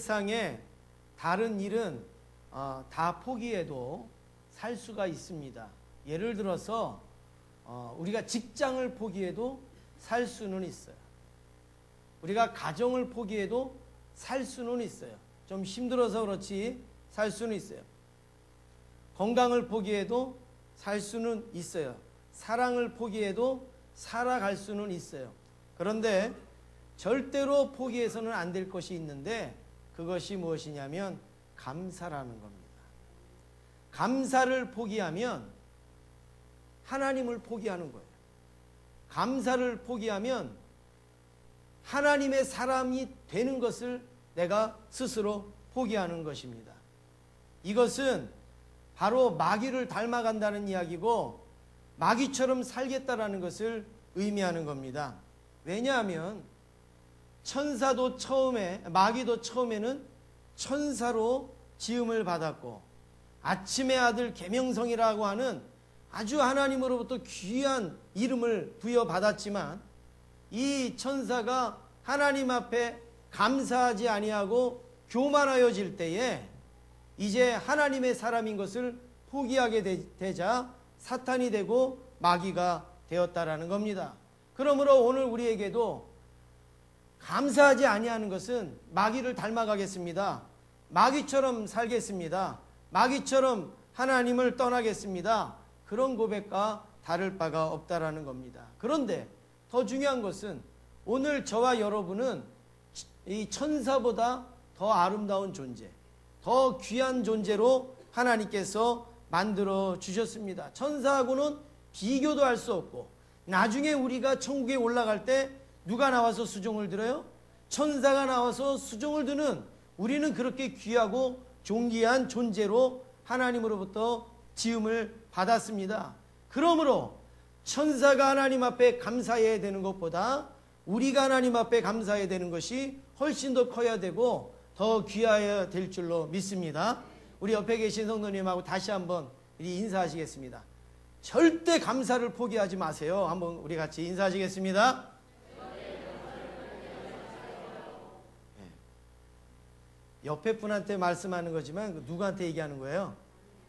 세상에 다른 일은 다 포기해도 살 수가 있습니다. 예를 들어서 우리가 직장을 포기해도 살 수는 있어요. 우리가 가정을 포기해도 살 수는 있어요. 좀 힘들어서 그렇지 살 수는 있어요. 건강을 포기해도 살 수는 있어요. 사랑을 포기해도 살아갈 수는 있어요. 그런데 절대로 포기해서는 안 될 것이 있는데 그것이 무엇이냐면 감사라는 겁니다. 감사를 포기하면 하나님을 포기하는 거예요. 감사를 포기하면 하나님의 사람이 되는 것을 내가 스스로 포기하는 것입니다. 이것은 바로 마귀를 닮아간다는 이야기고 마귀처럼 살겠다라는 것을 의미하는 겁니다. 왜냐하면 마귀도 처음에는 천사로 지음을 받았고 아침의 아들 계명성이라고 하는 아주 하나님으로부터 귀한 이름을 부여받았지만 이 천사가 하나님 앞에 감사하지 아니하고 교만하여질 때에 이제 하나님의 사람인 것을 포기하게 되자 사탄이 되고 마귀가 되었다라는 겁니다. 그러므로 오늘 우리에게도 감사하지 아니하는 것은 마귀를 닮아가겠습니다. 마귀처럼 살겠습니다. 마귀처럼 하나님을 떠나겠습니다. 그런 고백과 다를 바가 없다라는 겁니다. 그런데 더 중요한 것은 오늘 저와 여러분은 이 천사보다 더 아름다운 존재, 더 귀한 존재로 하나님께서 만들어 주셨습니다. 천사하고는 비교도 할 수 없고 나중에 우리가 천국에 올라갈 때 누가 나와서 수종을 들어요? 천사가 나와서 수종을 드는 우리는 그렇게 귀하고 존귀한 존재로 하나님으로부터 지음을 받았습니다. 그러므로 천사가 하나님 앞에 감사해야 되는 것보다 우리가 하나님 앞에 감사해야 되는 것이 훨씬 더 커야 되고 더 귀해야 될 줄로 믿습니다. 우리 옆에 계신 성도님하고 다시 한번 인사하시겠습니다. 절대 감사를 포기하지 마세요. 한번 우리 같이 인사하시겠습니다. 옆에 분한테 말씀하는 거지만 누구한테 얘기하는 거예요?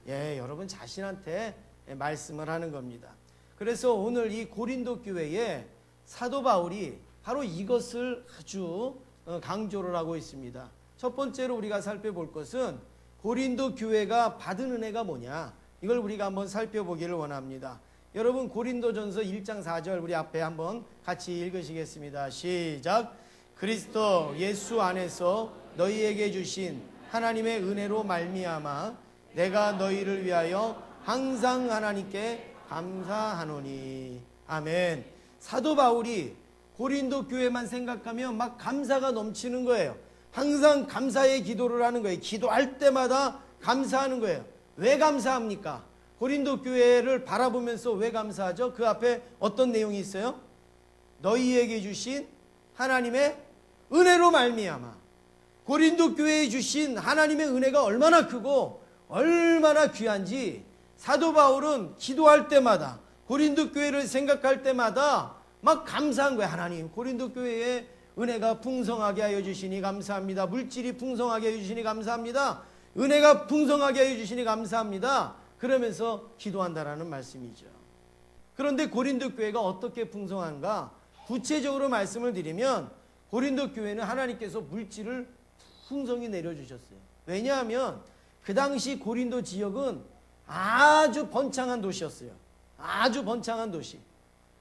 여러분 자신한테 말씀을 하는 겁니다. 그래서 오늘 이 고린도 교회에 사도 바울이 바로 이것을 아주 강조를 하고 있습니다. 첫 번째로 우리가 살펴볼 것은 고린도 교회가 받은 은혜가 뭐냐, 이걸 우리가 한번 살펴보기를 원합니다. 여러분 고린도전서 1장 4절 우리 앞에 한번 같이 읽으시겠습니다. 시작. 그리스도 예수 안에서 너희에게 주신 하나님의 은혜로 말미암아 내가 너희를 위하여 항상 하나님께 감사하노니. 아멘. 사도 바울이 고린도 교회만 생각하면 막 감사가 넘치는 거예요. 항상 감사의 기도를 하는 거예요. 기도할 때마다 감사하는 거예요. 왜 감사합니까? 고린도 교회를 바라보면서 왜 감사하죠? 그 앞에 어떤 내용이 있어요? 너희에게 주신 하나님의 은혜로 말미암아. 고린도 교회에 주신 하나님의 은혜가 얼마나 크고 얼마나 귀한지 사도 바울은 기도할 때마다 고린도 교회를 생각할 때마다 막 감사한 거예요. 하나님, 고린도 교회에 은혜가 풍성하게 하여 주시니 감사합니다. 물질이 풍성하게 하여 주시니 감사합니다. 은혜가 풍성하게 하여 주시니 감사합니다. 그러면서 기도한다라는 말씀이죠. 그런데 고린도 교회가 어떻게 풍성한가? 구체적으로 말씀을 드리면 고린도 교회는 하나님께서 물질을 풍성히 내려주셨어요. 왜냐하면 그 당시 고린도 지역은 아주 번창한 도시였어요. 아주 번창한 도시.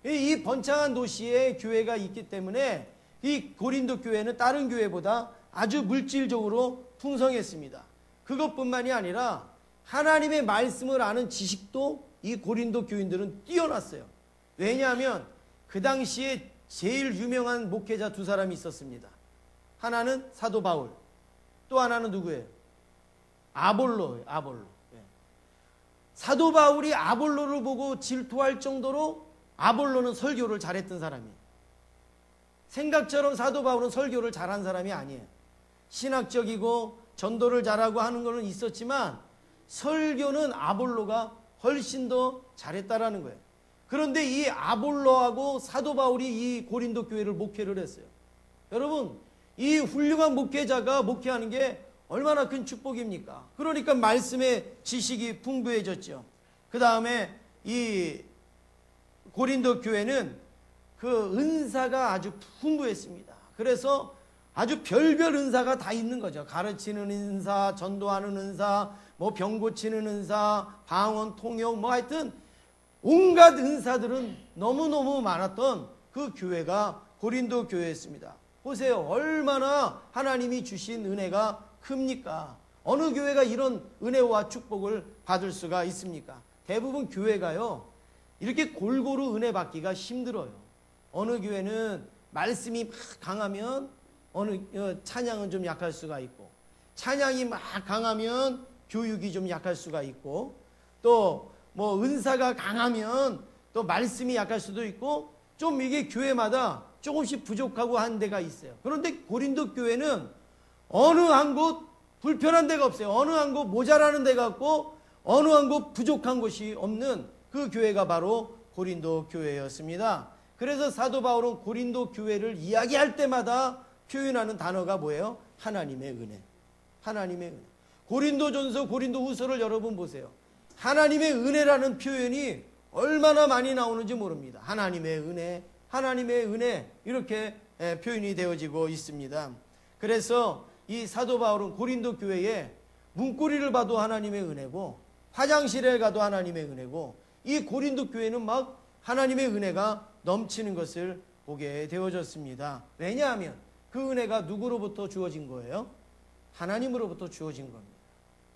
이 번창한 도시에 교회가 있기 때문에 이 고린도 교회는 다른 교회보다 아주 물질적으로 풍성했습니다. 그것뿐만이 아니라 하나님의 말씀을 아는 지식도 이 고린도 교인들은 뛰어났어요. 왜냐하면 그 당시에 제일 유명한 목회자 두 사람이 있었습니다. 하나는 사도 바울, 또 하나는 누구예요? 아볼로예요. 아볼로. 사도 바울이 아볼로를 보고 질투할 정도로 아볼로는 설교를 잘했던 사람이에요. 생각처럼 사도 바울은 설교를 잘한 사람이 아니에요. 신학적이고 전도를 잘하고 하는 거는 있었지만 설교는 아볼로가 훨씬 더 잘했다라는 거예요. 그런데 이 아볼로하고 사도 바울이 이 고린도 교회를 목회를 했어요. 여러분, 이 훌륭한 목회자가 목회하는 게 얼마나 큰 축복입니까? 그러니까 말씀의 지식이 풍부해졌죠. 그 다음에 이 고린도 교회는 그 은사가 아주 풍부했습니다. 그래서 아주 별별 은사가 다 있는 거죠. 가르치는 은사, 전도하는 은사, 뭐 병 고치는 은사, 방언, 통역, 뭐 하여튼 온갖 은사들은 너무너무 많았던 그 교회가 고린도 교회였습니다. 보세요. 얼마나 하나님이 주신 은혜가 큽니까? 어느 교회가 이런 은혜와 축복을 받을 수가 있습니까? 대부분 교회가요, 이렇게 골고루 은혜 받기가 힘들어요. 어느 교회는 말씀이 막 강하면 찬양은 좀 약할 수가 있고, 찬양이 막 강하면 교육이 좀 약할 수가 있고, 또 뭐 은사가 강하면 또 말씀이 약할 수도 있고, 좀 이게 교회마다 조금씩 부족하고 한 데가 있어요. 그런데 고린도 교회는 어느 한 곳 불편한 데가 없어요. 어느 한 곳 모자라는 데가 없고, 어느 한 곳 부족한 곳이 없는 그 교회가 바로 고린도 교회였습니다. 그래서 사도 바울은 고린도 교회를 이야기할 때마다 표현하는 단어가 뭐예요? 하나님의 은혜. 하나님의 은혜. 고린도전서, 고린도후서를 여러분 보세요. 하나님의 은혜라는 표현이 얼마나 많이 나오는지 모릅니다. 하나님의 은혜, 하나님의 은혜, 이렇게 표현이 되어지고 있습니다. 그래서 이 사도 바울은 고린도 교회에 문고리를 봐도 하나님의 은혜고, 화장실에 가도 하나님의 은혜고, 이 고린도 교회는 막 하나님의 은혜가 넘치는 것을 보게 되어졌습니다. 왜냐하면 그 은혜가 누구로부터 주어진 거예요? 하나님으로부터 주어진 겁니다.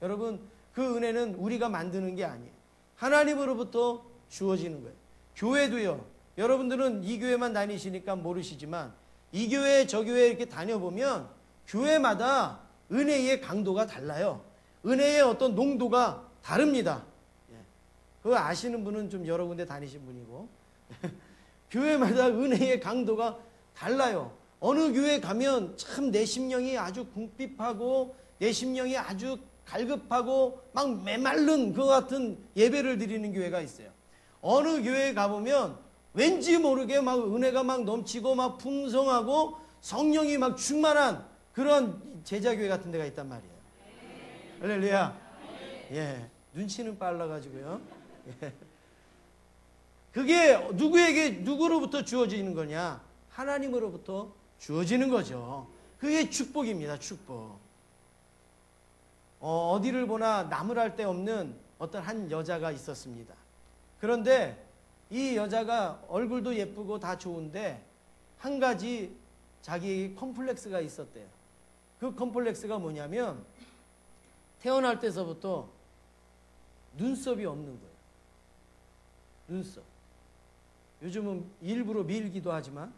여러분, 그 은혜는 우리가 만드는 게 아니에요. 하나님으로부터 주어지는 거예요. 교회도요. 여러분들은 이 교회만 다니시니까 모르시지만 이 교회 저 교회 이렇게 다녀보면 교회마다 은혜의 강도가 달라요. 은혜의 어떤 농도가 다릅니다. 그거 아시는 분은 좀 여러 군데 다니신 분이고 교회마다 은혜의 강도가 달라요. 어느 교회 가면 참 내 심령이 아주 궁핍하고 내 심령이 아주 갈급하고 막 메마른 그 같은 예배를 드리는 교회가 있어요. 어느 교회에 가보면 왠지 모르게 막 은혜가 막 넘치고 막 풍성하고 성령이 막 충만한 그런 제자교회 같은 데가 있단 말이에요. 할렐루야. 예, 눈치는 빨라가지고요. 예. 그게 누구로부터 주어지는 거냐? 하나님으로부터 주어지는 거죠. 그게 축복입니다. 축복. 어디를 보나 나무랄 데 없는 어떤 한 여자가 있었습니다. 그런데 이 여자가 얼굴도 예쁘고 다 좋은데 한 가지 자기 컴플렉스가 있었대요. 그 컴플렉스가 뭐냐면 태어날 때서부터 눈썹이 없는 거예요. 눈썹. 요즘은 일부러 밀기도 하지만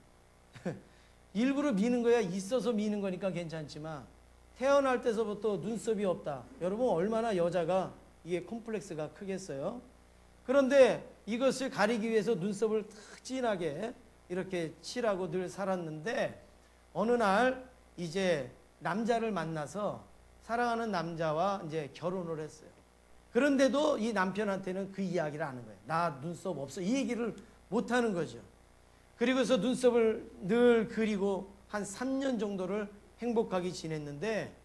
일부러 미는 거야. 있어서 미는 거니까 괜찮지만 태어날 때서부터 눈썹이 없다. 여러분 얼마나 여자가 이게 콤플렉스가 크겠어요? 그런데 이것을 가리기 위해서 눈썹을 탁 진하게 이렇게 칠하고 늘 살았는데 어느 날 이제 남자를 만나서 사랑하는 남자와 이제 결혼을 했어요. 그런데도 이 남편한테는 그 이야기를 하는 거예요. 나 눈썹 없어. 이 얘기를 못 하는 거죠. 그리고서 눈썹을 늘 그리고 한 3년 정도를 행복하게 지냈는데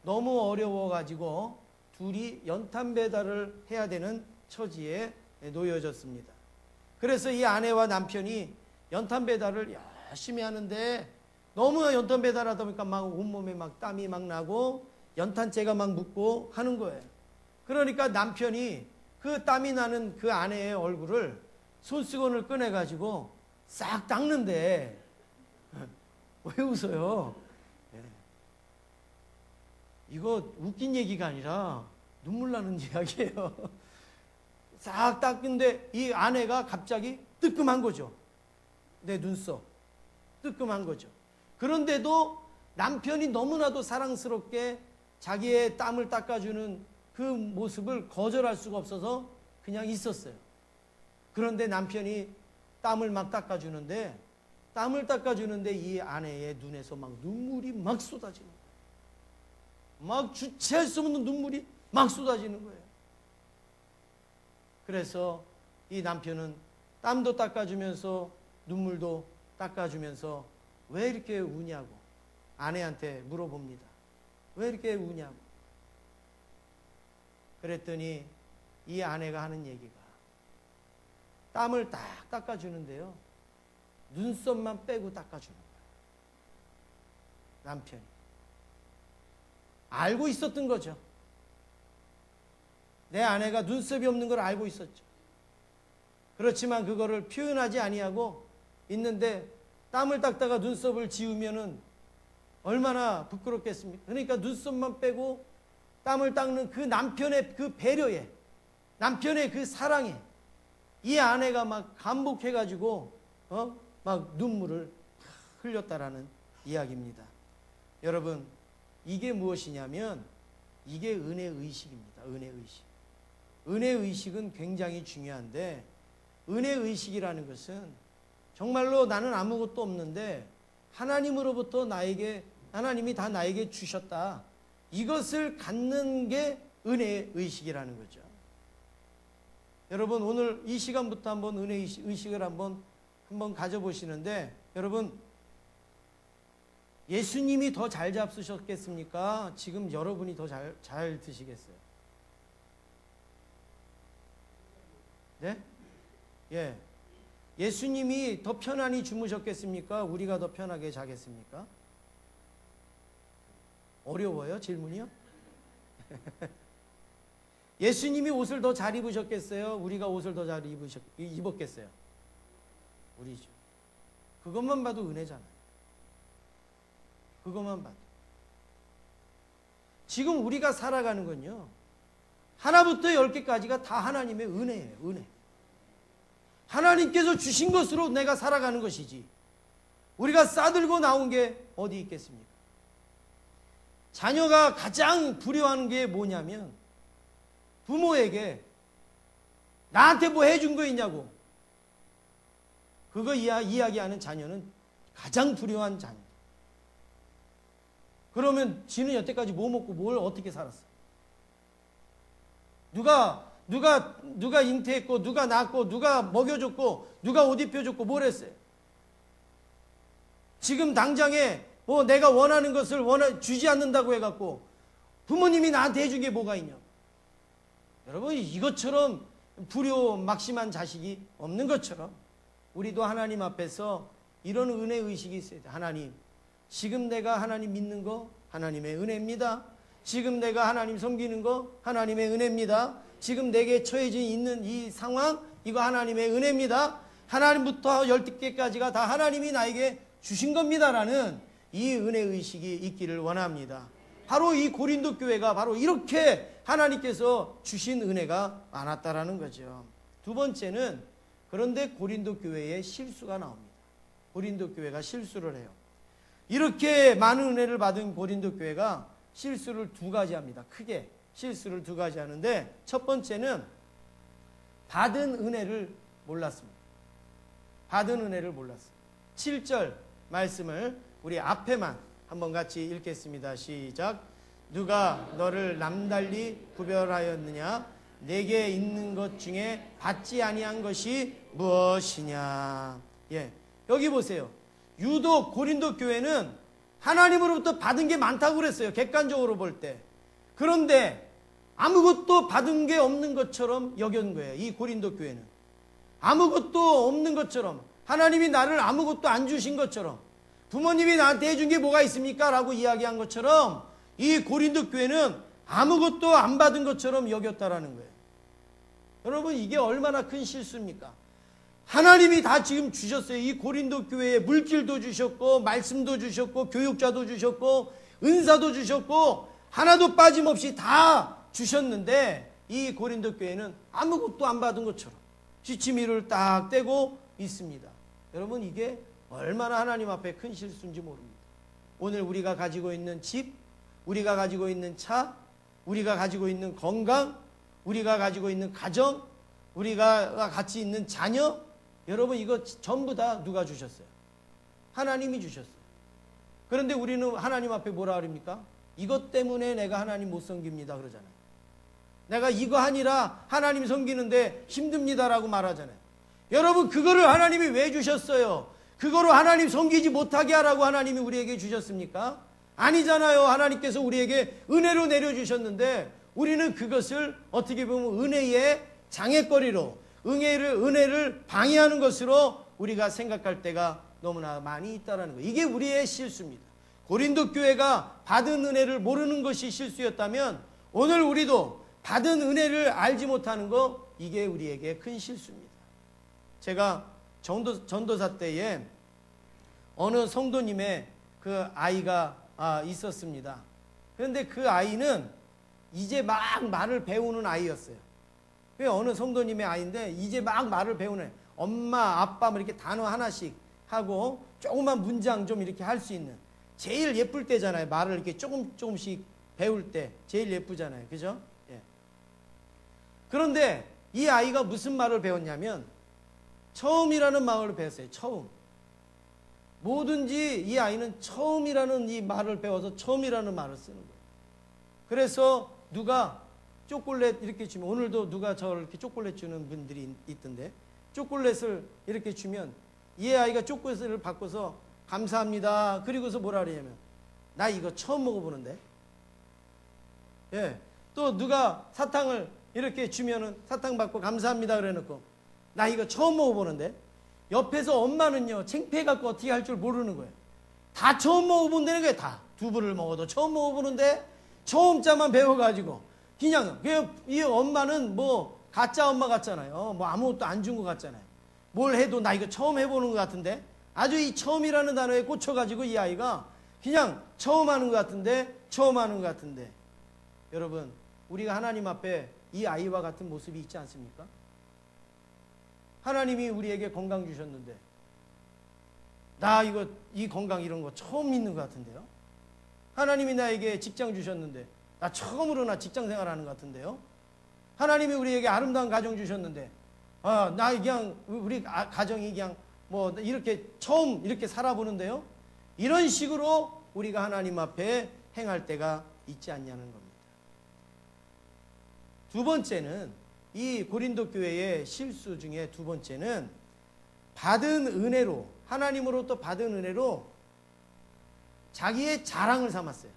너무 어려워가지고 둘이 연탄 배달을 해야 되는 처지에 놓여졌습니다. 그래서 이 아내와 남편이 연탄 배달을 열심히 하는데 너무 연탄 배달하다 보니까 막 온몸에 막 땀이 막 나고 연탄재가 막 묻고 하는 거예요. 그러니까 남편이 그 땀이 나는 그 아내의 얼굴을 손수건을 꺼내가지고 싹 닦는데 왜 웃어요? 이거 웃긴 얘기가 아니라 눈물 나는 이야기예요. 싹 닦는데 이 아내가 갑자기 뜨끔한 거죠. 내 눈썹 뜨끔한 거죠. 그런데도 남편이 너무나도 사랑스럽게 자기의 땀을 닦아주는 그 모습을 거절할 수가 없어서 그냥 있었어요. 그런데 남편이 땀을 막 닦아주는데 이 아내의 눈에서 막 눈물이 막 쏟아지는 거예요. 막 주체할 수 없는 눈물이 막 쏟아지는 거예요. 그래서 이 남편은 땀도 닦아주면서 눈물도 닦아주면서 왜 이렇게 우냐고 아내한테 물어봅니다. 왜 이렇게 우냐고. 그랬더니 이 아내가 하는 얘기가 땀을 딱 닦아주는데요. 눈썹만 빼고 닦아주는 거예요. 남편이. 알고 있었던 거죠. 내 아내가 눈썹이 없는 걸 알고 있었죠. 그렇지만 그거를 표현하지 아니하고 있는데 땀을 닦다가 눈썹을 지우면은 얼마나 부끄럽겠습니까? 그러니까 눈썹만 빼고 땀을 닦는 그 남편의 그 배려에, 남편의 그 사랑에 이 아내가 막 감복해가지고 막 눈물을 흘렸다라는 이야기입니다. 여러분, 이게 무엇이냐면 이게 은혜의식입니다. 은혜의식. 은혜의식은 굉장히 중요한데, 은혜의식이라는 것은 정말로 나는 아무것도 없는데 하나님으로부터 하나님이 다 나에게 주셨다. 이것을 갖는 게 은혜의식이라는 거죠. 여러분, 오늘 이 시간부터 한번 은혜의식을 한번 가져보시는데, 여러분, 예수님이 더 잘 잡수셨겠습니까? 지금 여러분이 더 잘 드시겠어요? 네? 예. 예수님이 더 편안히 주무셨겠습니까? 우리가 더 편하게 자겠습니까? 어려워요, 질문이요? 예수님이 옷을 더 잘 입으셨겠어요? 우리가 옷을 더 잘 입었겠어요? 우리죠. 그것만 봐도 은혜잖아요. 그것만 봐도. 지금 우리가 살아가는 건요, 하나부터 10개까지가 다 하나님의 은혜예요. 은혜. 하나님께서 주신 것으로 내가 살아가는 것이지, 우리가 싸들고 나온 게 어디 있겠습니까? 자녀가 가장 두려워하는 게 뭐냐면, 부모에게 나한테 뭐 해준 거 있냐고, 그거 이야기하는 자녀는 가장 두려워한 자녀. 그러면 지는 여태까지 뭐 먹고 뭘 어떻게 살았어? 누가 잉태했고, 누가 낳았고, 누가 먹여줬고, 누가 옷 입혀줬고, 뭘 했어요? 지금 당장에 내가 원하는 것을 주지 않는다고 해갖고 부모님이 나한테 해준 게 뭐가 있냐? 여러분, 이것처럼 불효막심한 자식이 없는 것처럼 우리도 하나님 앞에서 이런 은혜의식이 있어야 돼. 하나님, 지금 내가 하나님 믿는 거 하나님의 은혜입니다. 지금 내가 하나님 섬기는 거 하나님의 은혜입니다. 지금 내게 처해져 있는 이 상황, 이거 하나님의 은혜입니다. 하나님부터 10개까지가 다 하나님이 나에게 주신 겁니다라는 이 은혜의식이 있기를 원합니다. 바로 이 고린도 교회가 바로 이렇게 하나님께서 주신 은혜가 많았다라는 거죠. 두 번째는, 그런데 고린도 교회에 실수가 나옵니다. 고린도 교회가 실수를 해요. 이렇게 많은 은혜를 받은 고린도 교회가 실수를 두 가지 합니다. 크게 실수를 두 가지 하는데, 첫 번째는 받은 은혜를 몰랐습니다. 받은 은혜를 몰랐습니다. 7절 말씀을 우리 앞에만 한번 같이 읽겠습니다. 시작. 누가 너를 남달리 구별하였느냐? 내게 있는 것 중에 받지 아니한 것이 무엇이냐? 예, 여기 보세요. 유독 고린도 교회는 하나님으로부터 받은 게 많다고 그랬어요. 객관적으로 볼 때. 그런데 아무것도 받은 게 없는 것처럼 여긴 거예요. 이 고린도 교회는. 아무것도 없는 것처럼, 하나님이 나를 아무것도 안 주신 것처럼, 부모님이 나한테 해준 게 뭐가 있습니까? 라고 이야기한 것처럼 이 고린도 교회는 아무것도 안 받은 것처럼 여겼다라는 거예요. 여러분, 이게 얼마나 큰 실수입니까? 하나님이 다 지금 주셨어요. 이 고린도 교회에 물질도 주셨고, 말씀도 주셨고, 교육자도 주셨고, 은사도 주셨고, 하나도 빠짐없이 다 주셨는데, 이 고린도 교회는 아무것도 안 받은 것처럼 지치미를 딱 떼고 있습니다. 여러분, 이게 얼마나 하나님 앞에 큰 실수인지 모릅니다. 오늘 우리가 가지고 있는 집, 우리가 가지고 있는 차, 우리가 가지고 있는 건강, 우리가 가지고 있는 가정, 우리가 같이 있는 자녀, 여러분, 이거 전부 다 누가 주셨어요? 하나님이 주셨어요. 그런데 우리는 하나님 앞에 뭐라 그럽니까? 이것 때문에 내가 하나님 못 섬깁니다 그러잖아요. 내가 이거 하니라 하나님 섬기는데 힘듭니다라고 말하잖아요. 여러분, 그거를 하나님이 왜 주셨어요? 그거로 하나님 섬기지 못하게 하라고 하나님이 우리에게 주셨습니까? 아니잖아요. 하나님께서 우리에게 은혜로 내려주셨는데 우리는 그것을 어떻게 보면 은혜의 장애거리로 은혜를 방해하는 것으로 우리가 생각할 때가 너무나 많이 있다는 거예요. 이게 우리의 실수입니다. 고린도 교회가 받은 은혜를 모르는 것이 실수였다면 오늘 우리도 받은 은혜를 알지 못하는 거, 이게 우리에게 큰 실수입니다. 제가 전도사 때에 어느 성도님의 그 아이가 있었습니다. 그런데 그 아이는 이제 막 말을 배우는 아이였어요. 그 어느 성도님의 아이인데 이제 막 말을 배우는, 엄마, 아빠 뭐 이렇게 단어 하나씩 하고 조그만 문장 좀 이렇게 할 수 있는, 제일 예쁠 때잖아요. 말을 이렇게 조금씩 배울 때 제일 예쁘잖아요. 그죠? 예. 그런데 이 아이가 무슨 말을 배웠냐면 처음이라는 말을 배웠어요. 처음. 뭐든지 이 아이는 처음이라는 이 말을 배워서 처음이라는 말을 쓰는 거예요. 그래서 누가 초콜릿 이렇게 주면, 오늘도 누가 저를 이렇게 초콜릿 주는 분들이 있던데, 초콜릿을 이렇게 주면 이 아이가 초콜릿을 바꿔서 감사합니다. 그리고서 뭐라 그러냐면, 나 이거 처음 먹어보는데. 예. 또 누가 사탕을 이렇게 주면은 사탕 받고 감사합니다 그래 놓고, 나 이거 처음 먹어보는데. 옆에서 엄마는요, 창피해갖고 어떻게 할 줄 모르는 거예요. 다 처음 먹어본다는 거예요. 다. 두부를 먹어도 처음 먹어보는데 처음자만 배워가지고 그냥 이 엄마는 뭐 가짜 엄마 같잖아요. 뭐 아무것도 안 준 것 같잖아요. 뭘 해도 나 이거 처음 해보는 것 같은데, 아주 이 처음이라는 단어에 꽂혀가지고 이 아이가 그냥 처음 하는 것 같은데, 여러분, 우리가 하나님 앞에 이 아이와 같은 모습이 있지 않습니까? 하나님이 우리에게 건강 주셨는데 나 이 건강 이런 거 처음 믿는 것 같은데요. 하나님이 나에게 직장 주셨는데 나 처음으로 직장 생활하는 것 같은데요. 하나님이 우리에게 아름다운 가정 주셨는데 나 그냥 우리 가정이 그냥 뭐 이렇게 처음 이렇게 살아보는데요. 이런 식으로 우리가 하나님 앞에 행할 때가 있지 않냐는 겁니다. 두 번째는, 이 고린도 교회의 실수 중에 두 번째는 받은 은혜로, 하나님으로부터 받은 은혜로 자기의 자랑을 삼았어요.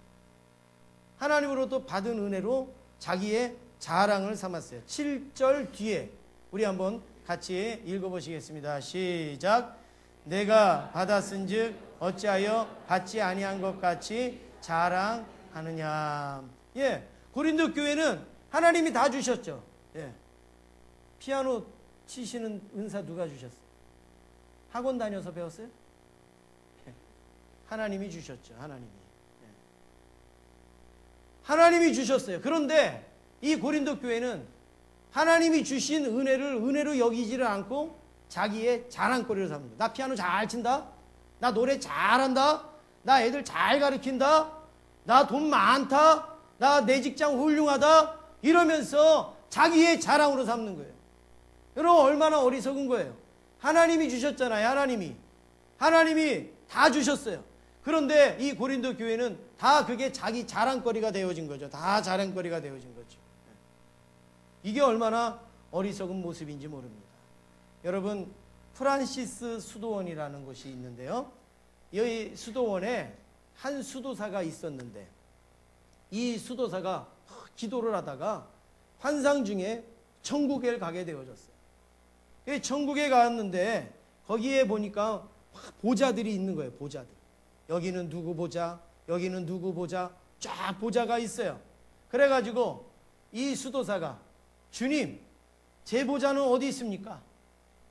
하나님으로부터 받은 은혜로 자기의 자랑을 삼았어요. 7절 뒤에 우리 한번 같이 읽어보시겠습니다. 시작. 내가 받았은즉 어찌하여 받지 아니한 것 같이 자랑하느냐. 예, 고린도 교회는 하나님이 다 주셨죠. 예. 피아노 치시는 은사 누가 주셨어요? 학원 다녀서 배웠어요? 예. 하나님이 주셨죠. 하나님이. 예. 하나님이 주셨어요. 그런데 이 고린도 교회는 하나님이 주신 은혜를 은혜로 여기지를 않고 자기의 자랑거리로 삼는 거예요. 나 피아노 잘 친다. 나 노래 잘한다. 나 애들 잘 가르친다. 나 돈 많다. 나 내 직장 훌륭하다. 이러면서 자기의 자랑으로 삼는 거예요. 여러분, 얼마나 어리석은 거예요. 하나님이 주셨잖아요. 하나님이 다 주셨어요. 그런데 이 고린도 교회는 다 그게 자기 자랑거리가 되어진 거죠. 다 자랑거리가 되어진 거죠. 이게 얼마나 어리석은 모습인지 모릅니다. 여러분, 프란시스 수도원이라는 곳이 있는데요. 이 수도원에 한 수도사가 있었는데, 이 수도사가 기도를 하다가 환상 중에 천국에 가게 되어졌어요. 천국에 갔는데 거기에 보니까 보좌들이 있는 거예요. 보좌들. 여기는 누구 보좌, 여기는 누구 보좌, 쫙 보좌가 있어요. 그래가지고 이 수도사가, 주님, 제 보좌는 어디 있습니까?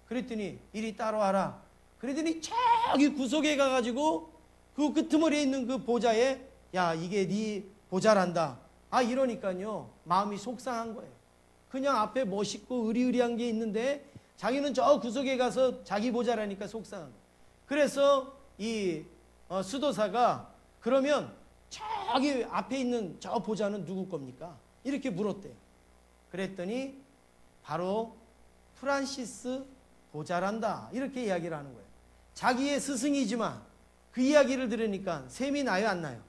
그랬더니 이리 따라와라. 그랬더니 저기 구석에 가가지고 그 끄트머리에 있는 그 보좌에, 야, 이게 네 보좌란다. 이러니까요, 마음이 속상한 거예요. 그냥 앞에 멋있고 의리의리한 게 있는데 자기는 저 구석에 가서 자기 보좌라니까 속상한 거예요. 그래서 이 수도사가, 그러면 저기 앞에 있는 저 보좌는 누구 겁니까? 이렇게 물었대요. 그랬더니 바로 프란시스 보좌란다. 이렇게 이야기를 하는 거예요. 자기의 스승이지만 그 이야기를 들으니까 셈이 나요, 안 나요?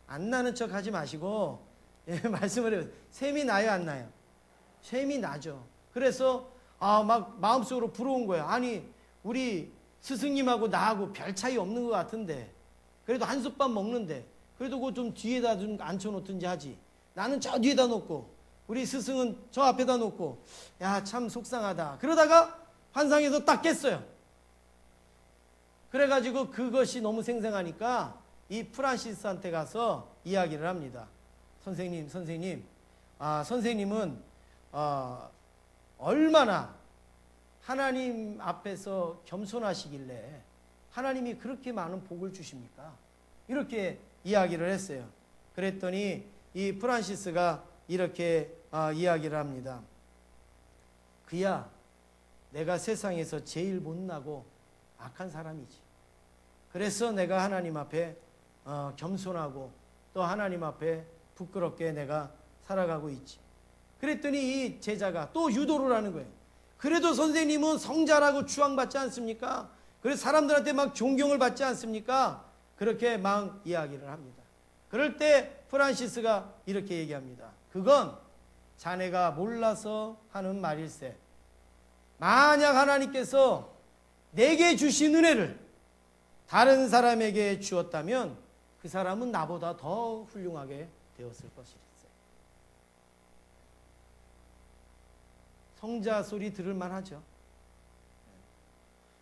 안 나는 척 하지 마시고, 예, 말씀을 해요. 셈이 나요, 안 나요? 셈이 나죠. 그래서 막 마음속으로 부러운 거예요. 아니, 우리 스승님하고 나하고 별 차이 없는 것 같은데, 그래도 한솥밥 먹는데, 그래도 그거 좀 뒤에다 좀 앉혀놓든지 하지. 나는 저 뒤에다 놓고, 우리 스승은 저 앞에다 놓고, 야, 참 속상하다. 그러다가 환상에서 딱 깼어요. 그래가지고 그것이 너무 생생하니까 이 프란시스한테 가서 이야기를 합니다. 선생님, 선생님은 얼마나 하나님 앞에서 겸손하시길래 하나님이 그렇게 많은 복을 주십니까? 이렇게 이야기를 했어요. 그랬더니 이 프란시스가 이렇게 이야기를 합니다. 그야 내가 세상에서 제일 못나고 악한 사람이지. 그래서 내가 하나님 앞에 겸손하고 또 하나님 앞에 부끄럽게 내가 살아가고 있지. 그랬더니 이 제자가 또 유도를 하는 거예요. 그래도 선생님은 성자라고 추앙받지 않습니까? 그래서 사람들한테 막 존경을 받지 않습니까? 그렇게 막 이야기를 합니다. 그럴 때 프란시스가 이렇게 얘기합니다. 그건 자네가 몰라서 하는 말일세. 만약 하나님께서 내게 주신 은혜를 다른 사람에게 주었다면 그 사람은 나보다 더 훌륭하게 되었을 것일세. 성자 소리 들을 만하죠.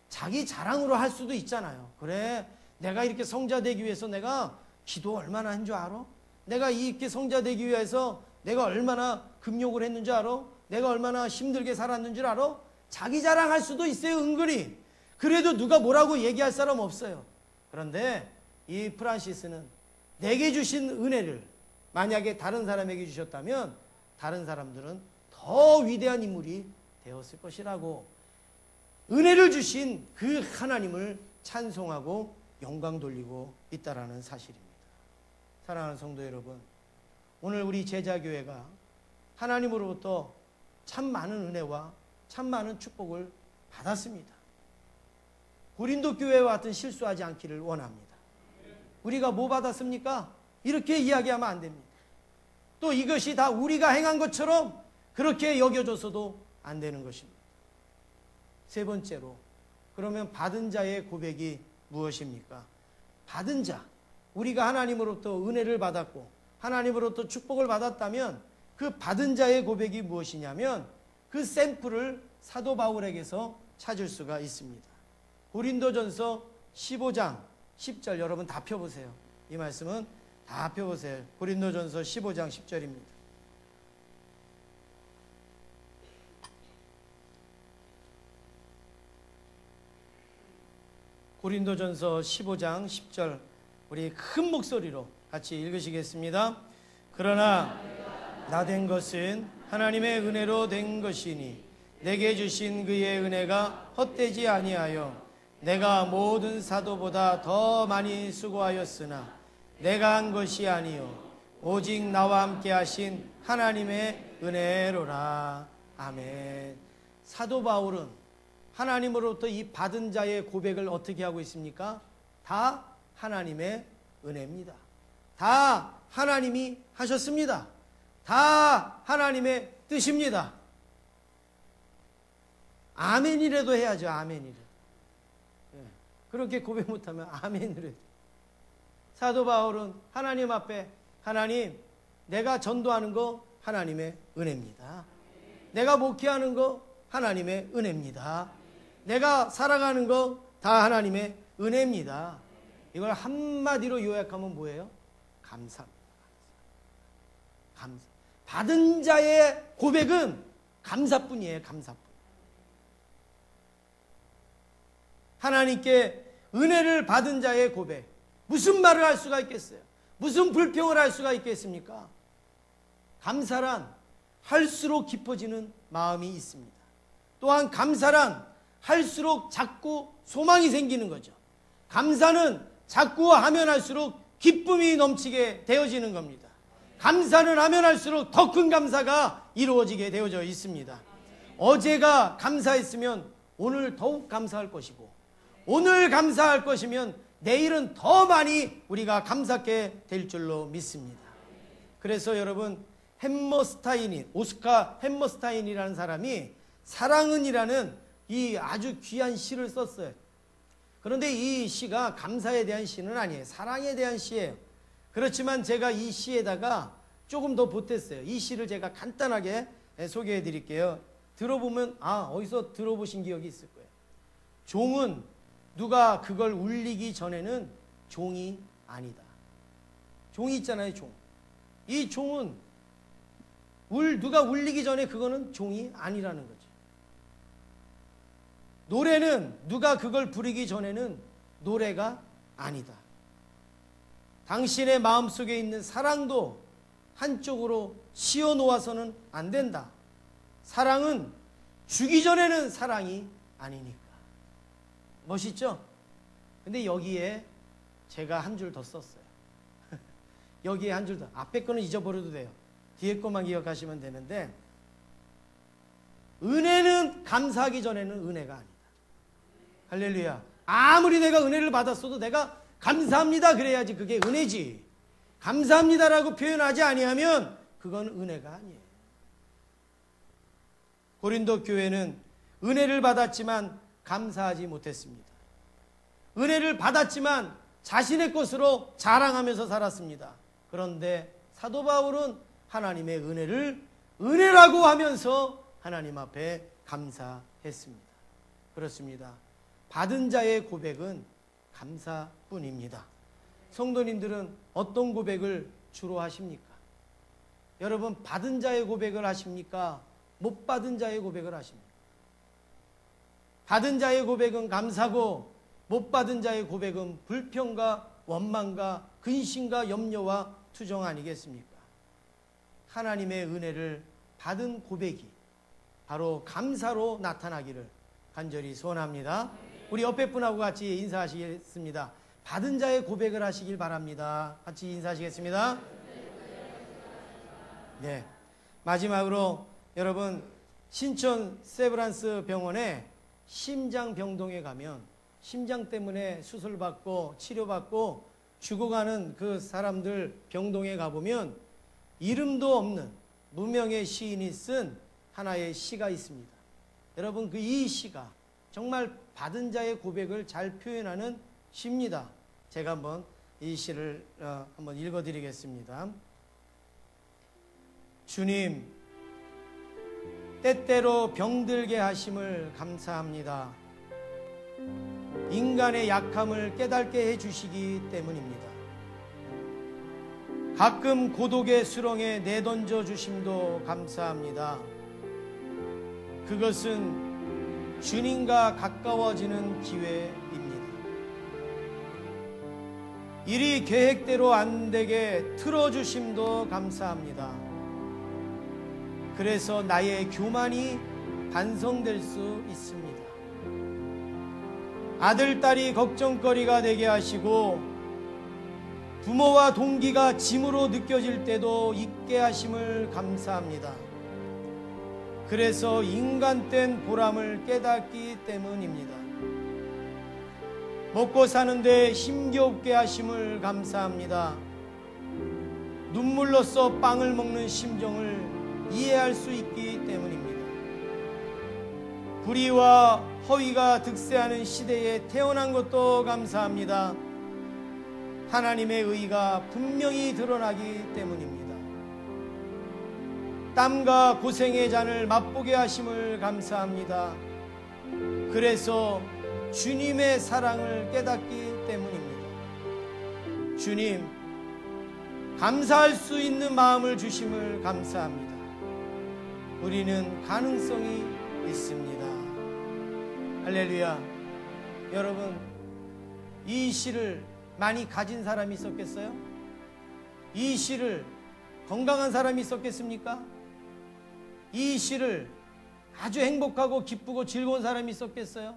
자기 자랑으로 할 수도 있잖아요. 그래, 내가 이렇게 성자 되기 위해서 내가 기도 얼마나 한 줄 알아? 내가 이렇게 성자 되기 위해서 내가 얼마나 금욕을 했는 줄 알아? 내가 얼마나 힘들게 살았는 줄 알아? 자기 자랑할 수도 있어요, 은근히. 그래도 누가 뭐라고 얘기할 사람 없어요. 그런데 이 프란시스는 내게 주신 은혜를 만약에 다른 사람에게 주셨다면 다른 사람들은 더 위대한 인물이 되었을 것이라고 은혜를 주신 그 하나님을 찬송하고 영광 돌리고 있다라는 사실입니다. 사랑하는 성도 여러분, 오늘 우리 제자교회가 하나님으로부터 참 많은 은혜와 참 많은 축복을 받았습니다. 고린도 교회와 같은 실수하지 않기를 원합니다. 우리가 뭐 받았습니까? 이렇게 이야기하면 안 됩니다. 또 이것이 다 우리가 행한 것처럼 그렇게 여겨져서도 안 되는 것입니다. 세 번째로, 그러면 받은 자의 고백이 무엇입니까? 받은 자, 우리가 하나님으로부터 은혜를 받았고 하나님으로부터 축복을 받았다면 그 받은 자의 고백이 무엇이냐면 그 샘플을 사도 바울에게서 찾을 수가 있습니다. 고린도전서 15장 10절 여러분 다 펴보세요. 이 말씀은 다 펴보세요. 고린도전서 15장 10절입니다. 고린도전서 15장 10절 우리 큰 목소리로 같이 읽으시겠습니다. 그러나 나 된 것은 하나님의 은혜로 된 것이니 내게 주신 그의 은혜가 헛되지 아니하여 내가 모든 사도보다 더 많이 수고하였으나 내가 한 것이 아니요 오직 나와 함께 하신 하나님의 은혜로라. 아멘. 사도 바울은 하나님으로부터 이 받은 자의 고백을 어떻게 하고 있습니까? 다 하나님의 은혜입니다. 다 하나님이 하셨습니다. 다 하나님의 뜻입니다. 아멘이라도 해야죠. 아멘이라도. 그렇게 고백 못하면 아멘이라도. 사도 바울은 하나님 앞에 하나님, 내가 전도하는 거 하나님의 은혜입니다. 내가 목회하는 거 하나님의 은혜입니다. 내가 살아가는 거 다 하나님의 은혜입니다. 이걸 한마디로 요약하면 뭐예요? 감사입니다. 감사. 받은 자의 고백은 감사뿐이에요. 감사뿐. 하나님께 은혜를 받은 자의 고백. 무슨 말을 할 수가 있겠어요? 무슨 불평을 할 수가 있겠습니까? 감사란 할수록 깊어지는 마음이 있습니다. 또한 감사란 할수록 자꾸 소망이 생기는 거죠. 감사는 자꾸 하면 할수록 기쁨이 넘치게 되어지는 겁니다. 감사는 하면 할수록 더 큰 감사가 이루어지게 되어져 있습니다. 어제가 감사했으면 오늘 더욱 감사할 것이고 오늘 감사할 것이면 내일은 더 많이 우리가 감사하게 될 줄로 믿습니다. 그래서 여러분 오스카 햄머스타인이라는 사람이 사랑은이라는 이 아주 귀한 시를 썼어요. 그런데 이 시가 감사에 대한 시는 아니에요. 사랑에 대한 시예요. 그렇지만 제가 이 시에다가 조금 더 보탰어요. 이 시를 제가 간단하게 소개해 드릴게요. 들어보면 어디서 들어보신 기억이 있을 거예요. 종은 누가 그걸 울리기 전에는 종이 아니다. 종이 있잖아요, 종. 이 종은 누가 울리기 전에 그거는 종이 아니라는 거죠. 노래는 누가 그걸 부르기 전에는 노래가 아니다. 당신의 마음속에 있는 사랑도 한쪽으로 씌워놓아서는 안 된다. 사랑은 주기 전에는 사랑이 아니니까. 멋있죠? 근데 여기에 제가 한 줄 더 썼어요. 여기에 한 줄 더. 앞에 거는 잊어버려도 돼요. 뒤에 것만 기억하시면 되는데, 은혜는 감사하기 전에는 은혜가 아니다. 할렐루야. 아무리 내가 은혜를 받았어도 내가 감사합니다 그래야지 그게 은혜지. 감사합니다라고 표현하지 아니하면 그건 은혜가 아니에요. 고린도 교회는 은혜를 받았지만 감사하지 못했습니다. 은혜를 받았지만 자신의 것으로 자랑하면서 살았습니다. 그런데 사도 바울은 하나님의 은혜를 은혜라고 하면서 하나님 앞에 감사했습니다. 그렇습니다. 받은 자의 고백은 감사뿐입니다. 성도님들은 어떤 고백을 주로 하십니까? 여러분, 받은 자의 고백을 하십니까? 못 받은 자의 고백을 하십니까? 받은 자의 고백은 감사고 못 받은 자의 고백은 불평과 원망과 근심과 염려와 투정 아니겠습니까? 하나님의 은혜를 받은 고백이 바로 감사로 나타나기를 간절히 소원합니다. 우리 옆에 분하고 같이 인사하시겠습니다. 받은 자의 고백을 하시길 바랍니다. 같이 인사하시겠습니다. 네. 마지막으로 여러분, 신촌 세브란스 병원에 심장병동에 가면 심장 때문에 수술받고 치료받고 죽어가는 그 사람들 병동에 가보면 이름도 없는 무명의 시인이 쓴 하나의 시가 있습니다. 여러분, 이 시가 정말 받은 자의 고백을 잘 표현하는 시입니다. 제가 한번 이 시를 한번 읽어드리겠습니다. 주님, 때때로 병들게 하심을 감사합니다. 인간의 약함을 깨닫게 해주시기 때문입니다. 가끔 고독의 수렁에 내던져 주심도 감사합니다. 그것은 주님과 가까워지는 기회입니다. 일이 계획대로 안 되게 틀어주심도 감사합니다. 그래서 나의 교만이 반성될 수 있습니다. 아들, 딸이 걱정거리가 되게 하시고 부모와 동기가 짐으로 느껴질 때도 잊게 하심을 감사합니다. 그래서 인간된 보람을 깨닫기 때문입니다. 먹고 사는데 힘겹게 하심을 감사합니다. 눈물로써 빵을 먹는 심정을 이해할 수 있기 때문입니다. 불의와 허위가 득세하는 시대에 태어난 것도 감사합니다. 하나님의 의가 분명히 드러나기 때문입니다. 땀과 고생의 잔을 맛보게 하심을 감사합니다. 그래서 주님의 사랑을 깨닫기 때문입니다. 주님, 감사할 수 있는 마음을 주심을 감사합니다. 우리는 가능성이 있습니다. 할렐루야. 여러분, 이 시를 많이 가진 사람이 있었겠어요? 이 시를 건강한 사람이 있었겠습니까? 이 시를 아주 행복하고 기쁘고 즐거운 사람이 있었겠어요?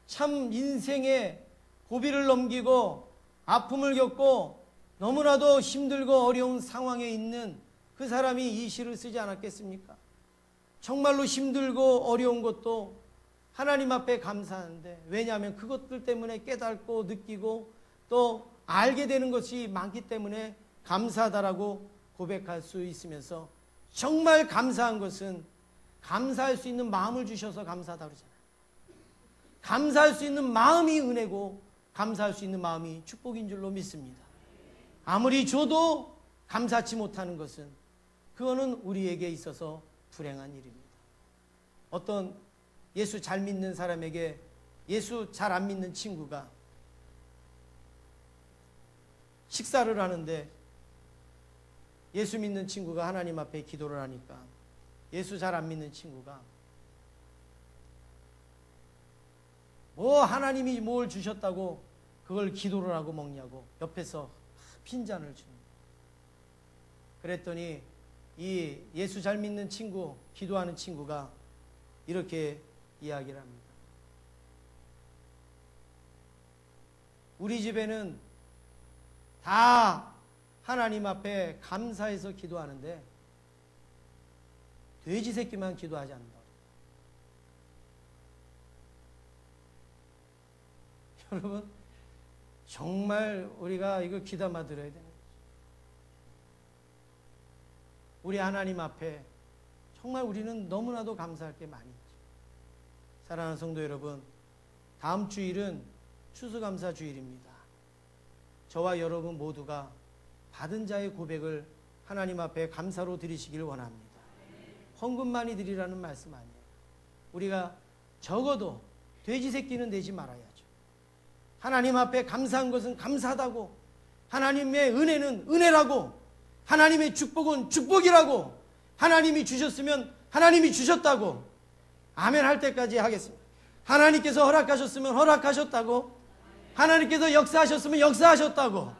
참 인생의 고비를 넘기고 아픔을 겪고 너무나도 힘들고 어려운 상황에 있는 그 사람이 이 시를 쓰지 않았겠습니까? 정말로 힘들고 어려운 것도 하나님 앞에 감사하는데, 왜냐하면 그것들 때문에 깨닫고 느끼고 또 알게 되는 것이 많기 때문에 감사하다라고 고백할 수 있으면서, 정말 감사한 것은 감사할 수 있는 마음을 주셔서 감사하다 그러잖아요. 감사할 수 있는 마음이 은혜고 감사할 수 있는 마음이 축복인 줄로 믿습니다. 아무리 줘도 감사치 못하는 것은 그거는 우리에게 있어서 불행한 일입니다. 어떤 예수 잘 믿는 사람에게 예수 잘 안 믿는 친구가 식사를 하는데 예수 믿는 친구가 하나님 앞에 기도를 하니까 예수 잘 안 믿는 친구가 뭐 하나님이 뭘 주셨다고 그걸 기도를 하고 먹냐고 옆에서 핀잔을 주는 거예요. 그랬더니 이 예수 잘 믿는 친구, 기도하는 친구가 이렇게 이야기를 합니다. 우리 집에는 다 하나님 앞에 감사해서 기도하는데 돼지 새끼만 기도하지 않는다. 여러분, 정말 우리가 이거 귀담아 들어야 되는 거죠. 우리 하나님 앞에 정말 우리는 너무나도 감사할 게 많이 있죠. 사랑하는 성도 여러분, 다음 주일은 추수감사 주일입니다. 저와 여러분 모두가 받은 자의 고백을 하나님 앞에 감사로 드리시길 원합니다. 헌금만이 드리라는 말씀 아니에요. 우리가 적어도 돼지 새끼는 내지 말아야죠. 하나님 앞에 감사한 것은 감사하다고, 하나님의 은혜는 은혜라고, 하나님의 축복은 축복이라고, 하나님이 주셨으면 하나님이 주셨다고 아멘 할 때까지 하겠습니다. 하나님께서 허락하셨으면 허락하셨다고, 하나님께서 역사하셨으면 역사하셨다고,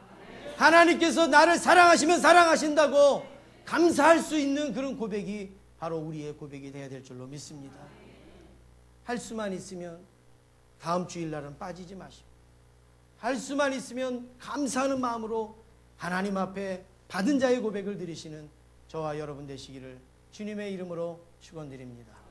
하나님께서 나를 사랑하시면 사랑하신다고 감사할 수 있는 그런 고백이 바로 우리의 고백이 되어야 될 줄로 믿습니다. 할 수만 있으면 다음 주일날은 빠지지 마시고, 할 수만 있으면 감사하는 마음으로 하나님 앞에 받은 자의 고백을 드리시는 저와 여러분 되시기를 주님의 이름으로 축원드립니다.